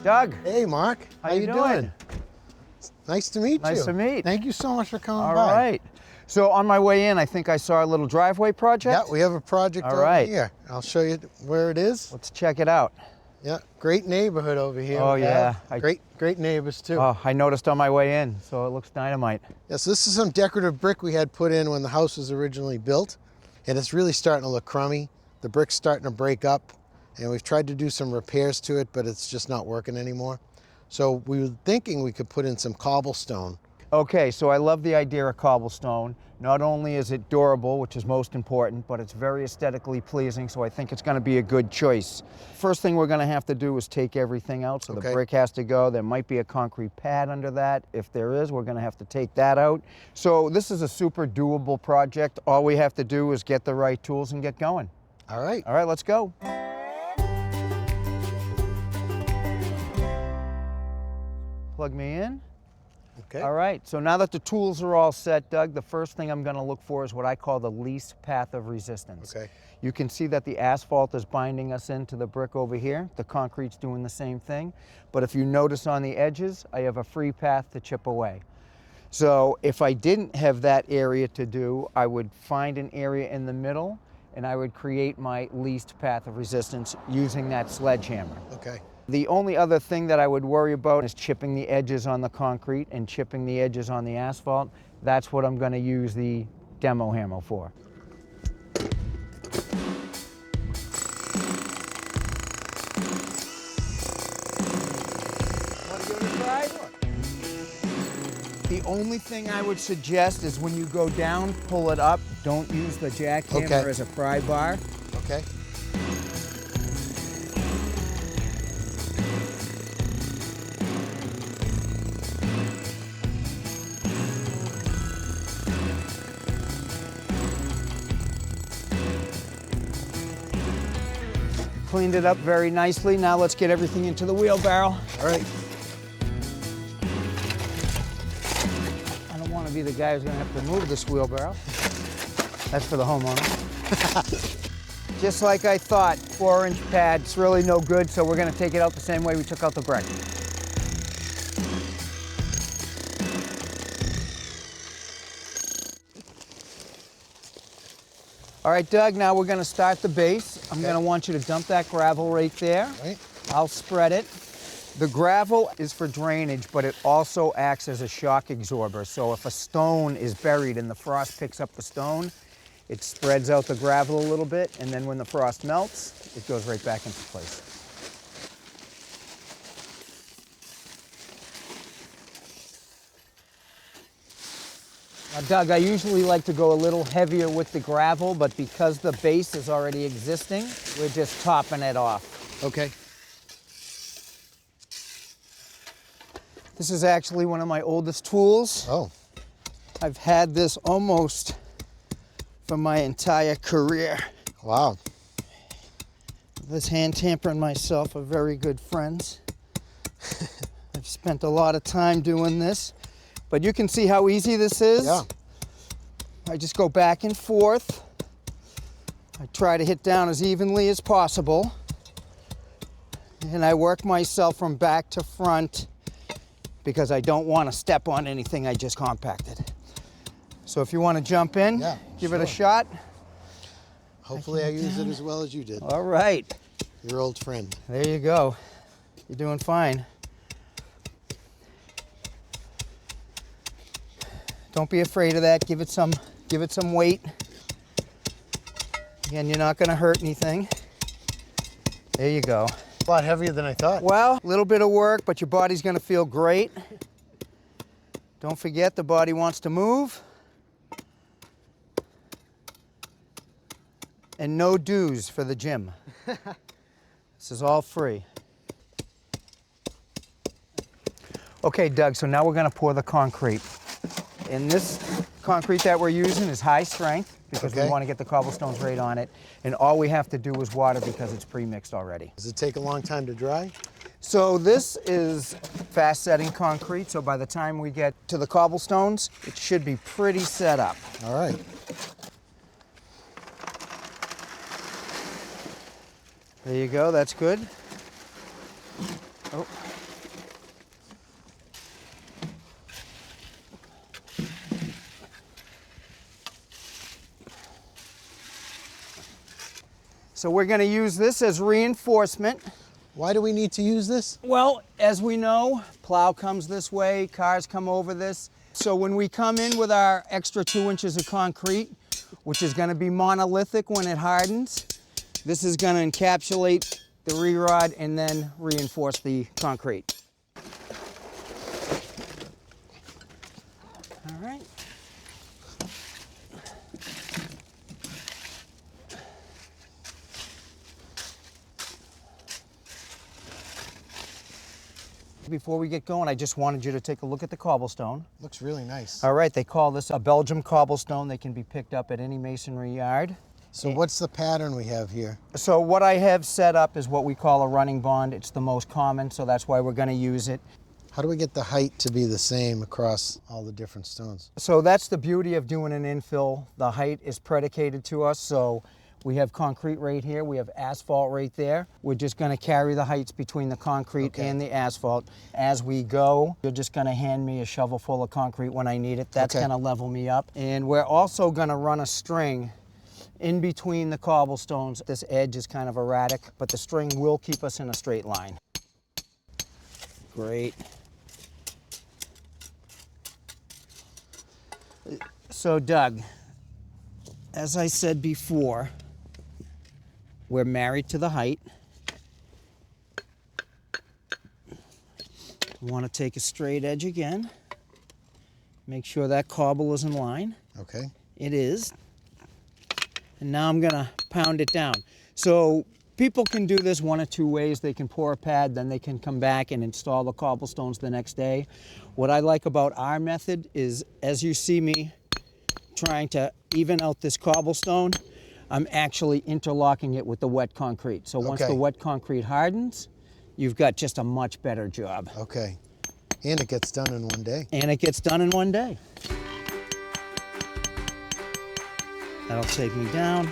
Doug. Hey, Mark. How you doing? Nice to meet you. Nice to meet. Thank you so much for coming All by. right. So on my way in, I think I saw a little driveway project. Yeah, we have a project over here. I'll show you where it is. Let's check it out. Yeah, great neighborhood over here. Oh, yeah. Great neighbors, too. Oh, I noticed on my way in, so it looks dynamite. Yes, this is some decorative brick we had put in when the house was originally built, and it's really starting to look crummy. The brick's starting to break up, and we've tried to do some repairs to it, but it's just not working anymore. So we were thinking we could put in some cobblestone. Okay, so I love the idea of cobblestone. Not only is it durable, which is most important, but it's very aesthetically pleasing, so I think it's going to be a good choice. First thing we're going to have to do is take everything out, so the brick has to go. There might be a concrete pad under that. If there is, we're going to have to take that out. So this is a super doable project. All we have to do is get the right tools and get going. All right. All right, let's go. Plug me in. Okay. All right, so now that the tools are all set, Doug, the first thing I'm going to look for is what I call the least path of resistance. Okay. You can see that the asphalt is binding us into the brick over here. The concrete's doing the same thing. But if you notice on the edges, I have a free path to chip away. So if I didn't have that area to do, I would find an area in the middle and I would create my least path of resistance using that sledgehammer. Okay. The only other thing that I would worry about is chipping the edges on the concrete and chipping the edges on the asphalt. That's what I'm going to use the demo hammer for. Want to give it a try? The only thing I would suggest is when you go down, pull it up. Don't use the jackhammer as a pry bar. Okay. Cleaned it up very nicely. Now let's get everything into the wheelbarrow. All right. I don't want to be the guy who's going to have to move this wheelbarrow. That's for the homeowner. Just like I thought, 4-inch pad, it's really no good, so we're going to take it out the same way we took out the brick. All right, Doug, now we're going to start the base. I'm going to want you to dump that gravel right there. Right. I'll spread it. The gravel is for drainage, but it also acts as a shock absorber. So if a stone is buried and the frost picks up the stone, it spreads out the gravel a little bit, and then when the frost melts, it goes right back into place. Now, Doug, I usually like to go a little heavier with the gravel, but because the base is already existing, we're just topping it off. Okay. This is actually one of my oldest tools. Oh. I've had this almost for my entire career. Wow. This hand tamper and myself are very good friends. I've spent a lot of time doing this, but you can see how easy this is. Yeah. I just go back and forth. I try to hit down as evenly as possible. And I work myself from back to front because I don't want to step on anything I just compacted. So if you want to jump in, give it a shot. Hopefully I use it as well as you did. All right. Your old friend. There you go. You're doing fine. Don't be afraid of that. Give it some weight. Again, you're not going to hurt anything. There you go. A lot heavier than I thought. Well, a little bit of work, but your body's going to feel great. Don't forget, the body wants to move. And no dues for the gym. This is all free. Okay, Doug, so now we're going to pour the concrete. And this concrete that we're using is high strength because we want to get the cobblestones right on it. And all we have to do is water because it's pre-mixed already. Does it take a long time to dry? So this is fast setting concrete, so by the time we get to the cobblestones, it should be pretty set up. All right. There you go, that's good. Oh, So we're going to use this as reinforcement. Why do we need to use this? Well, as we know, plow comes this way, cars come over this. So when we come in with our extra 2 inches of concrete, which is going to be monolithic when it hardens, this is going to encapsulate the re-rod and then reinforce the concrete. All right. Before we get going, I just wanted you to take a look at the cobblestone. Looks really nice. All right, they call this a Belgium cobblestone. They can be picked up at any masonry yard. So what's the pattern we have here? So what I have set up is what we call a running bond. It's the most common, so that's why we're going to use it. How do we get the height to be the same across all the different stones? So that's the beauty of doing an infill. The height is predicated to us, so we have concrete right here, we have asphalt right there. We're just going to carry the heights between the concrete and the asphalt. As we go, you're just going to hand me a shovel full of concrete when I need it. That's going to level me up. And we're also going to run a string in between the cobblestones. This edge is kind of erratic, but the string will keep us in a straight line. Great. So Doug, as I said before, we're married to the height. Want to take a straight edge again. Make sure that cobble is in line. Okay. It is. And now I'm going to pound it down. So people can do this one of two ways. They can pour a pad, then they can come back and install the cobblestones the next day. What I like about our method is, as you see me trying to even out this cobblestone, I'm actually interlocking it with the wet concrete. So once the wet concrete hardens, you've got just a much better job. Okay. And it gets done in one day. And it gets done in one day. That'll take me down.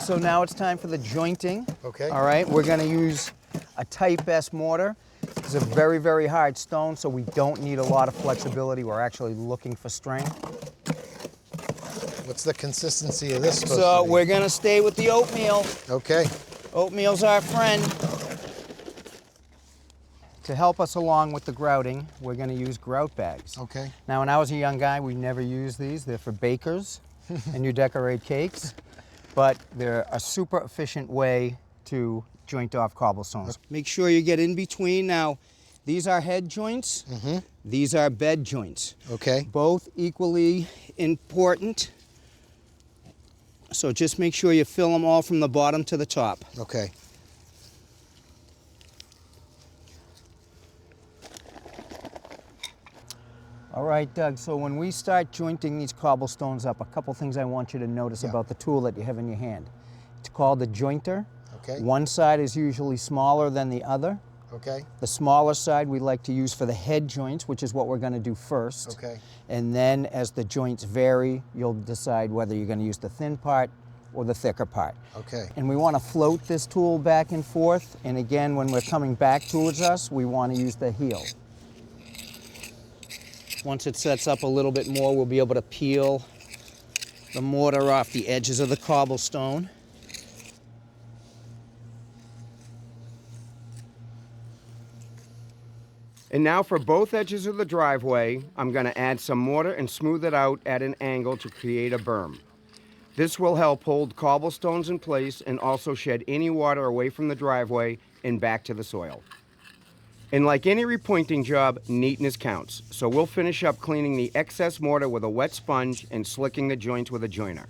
So now it's time for the jointing. Okay. All right, we're going to use a Type S mortar. It's a very, very hard stone, so we don't need a lot of flexibility. We're actually looking for strength. What's the consistency of this supposed So to be? we're going to stay with the oatmeal. Okay. Oatmeal's our friend. To help us along with the grouting, we're going to use grout bags. Okay. Now, when I was a young guy, we never used these. They're for bakers, and you decorate cakes. But they're a super efficient way to joint off cobblestones. Make sure you get in between. Now, these are head joints. These are bed joints. Okay. Both equally important. So just make sure you fill them all from the bottom to the top. Okay. All right, Doug, so when we start jointing these cobblestones up, a couple things I want you to notice about the tool that you have in your hand. It's called a jointer. Okay. One side is usually smaller than the other. Okay. The smaller side we like to use for the head joints, which is what we're going to do first. Okay. And then as the joints vary, you'll decide whether you're going to use the thin part or the thicker part. Okay. And we want to float this tool back and forth. And again, when we're coming back towards us, we want to use the heel. Once it sets up a little bit more, we'll be able to peel the mortar off the edges of the cobblestone. And now for both edges of the driveway, I'm going to add some mortar and smooth it out at an angle to create a berm. This will help hold cobblestones in place and also shed any water away from the driveway and back to the soil. And like any repointing job, neatness counts. So we'll finish up cleaning the excess mortar with a wet sponge and slicking the joints with a joiner.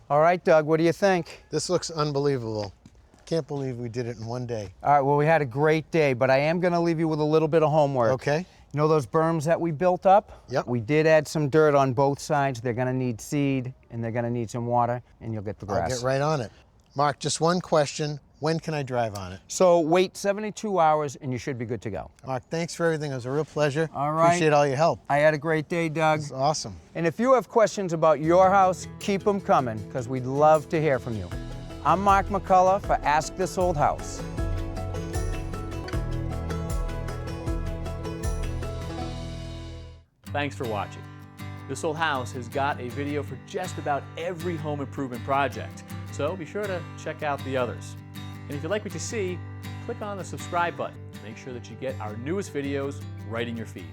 All right, Doug, what do you think? This looks unbelievable. Can't believe we did it in one day. All right, well, we had a great day, but I am going to leave you with a little bit of homework. Okay. You know those berms that we built up? Yep. We did add some dirt on both sides. They're going to need seed, and they're going to need some water, and you'll get the grass. I'll get right on it. Mark, just one question. When can I drive on it? So wait 72 hours and you should be good to go. Mark, thanks for everything. It was a real pleasure. All right. Appreciate all your help. I had a great day, Doug. It's awesome. And if you have questions about your house, keep them coming, because we'd love to hear from you. I'm Mark McCullough for Ask This Old House. Thanks for watching. This Old House has got a video for just about every home improvement project, so be sure to check out the others. And if you like what you see, click on the subscribe button to make sure that you get our newest videos right in your feed.